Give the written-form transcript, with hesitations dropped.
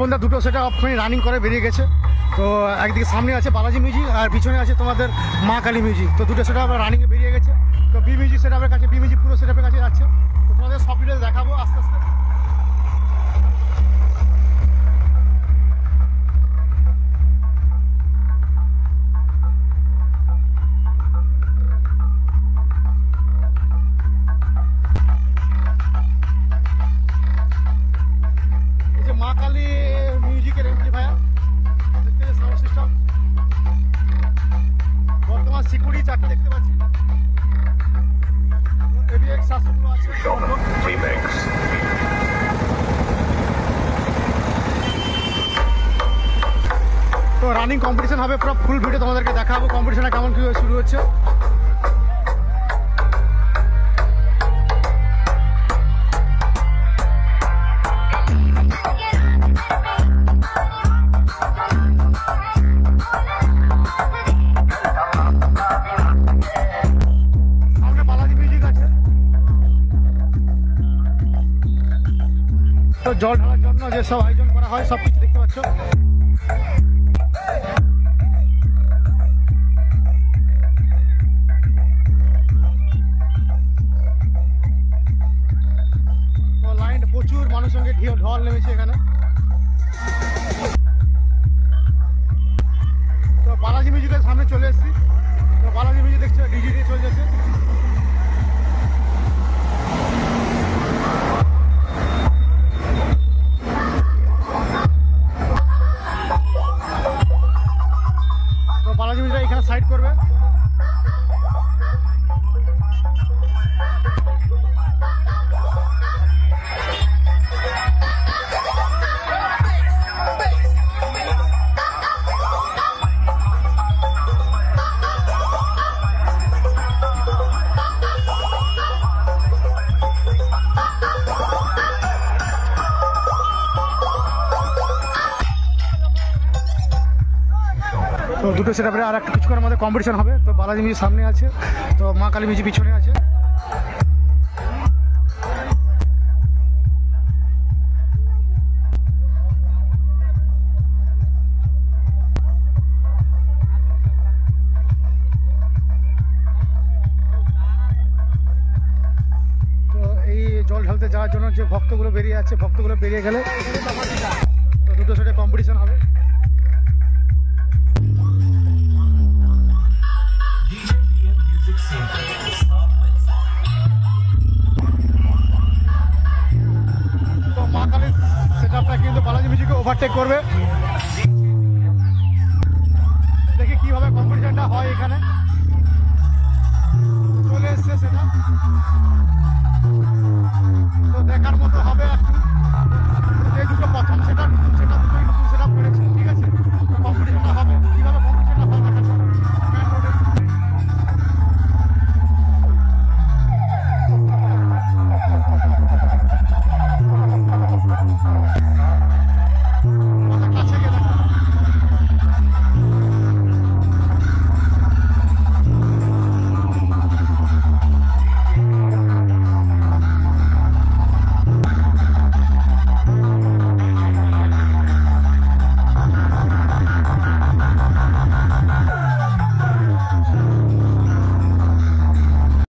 বন্ধুরা দুটো set অফখানি running করে বেরিয়ে গেছে। তো একদিকে সামনে আছে বালাজি মিউজিক আর পিছনে আছে তোমাদের মা কালী মিউজিক। তো দুটো সেট রানিংয়ে বেরিয়ে গেছে। তো বি মিউজিক সেটআপের কাছে, বি মিউজিক পুরো সেটআপের কাছে যাচ্ছে। তো তোমাদের সব ভিডিও দেখাবো আস্তে আস্তে। মা কালী মিউজিকের এমপ্লিফায়ার দেখতে সাউন্ড সিস্টেম, বর্তমান সিকিউরিটি চারটা দেখতে পাচ্ছি। এবিএক্স 700 আছে। তো রানিং কম্পিটিশন হবে, পুরো ফুল ভিডিও তোমাদেরকে দেখাবো কম্পিটিশনটা কেমন কীভাবে শুরু হচ্ছে। তো জল ঢালার জন্য যে সব আয়োজন করা হয় সব কিছু দেখতে পাচ্ছ। তো লাইন প্রচুর মানুষের সঙ্গে ঢল নেমেছে এখানে। তো বালাজি মিউজিকের সামনে চলে এসেছি। তো বালাজি মিউজিক দেখছো ডিজি দিয়ে চলে যাচ্ছে। বালাজি মিউজিক এখানে সাইড করবে। তো দুটো সেটআপের আর একটা কিছুক্ষণের মধ্যে কম্পিটিশন হবে। তো বালাজি মিউজিক সামনে আছে, তো মা কালী মিউজিক পিছনে আছে। তো এই জল ঢালতে যাওয়ার জন্য যে ভক্তগুলো বেরিয়ে আছে, ভক্তগুলো বেরিয়ে গেলে তো দুটো সেটে কম্পিটিশন হবে। তো মা কালীর সেটআপটা কিন্তু বালাজি মিউজিককে ওভারটেক করবে। দেখি কিভাবে কম্পিটিশনটা হয় এখানে। চলে এসছে সেটা।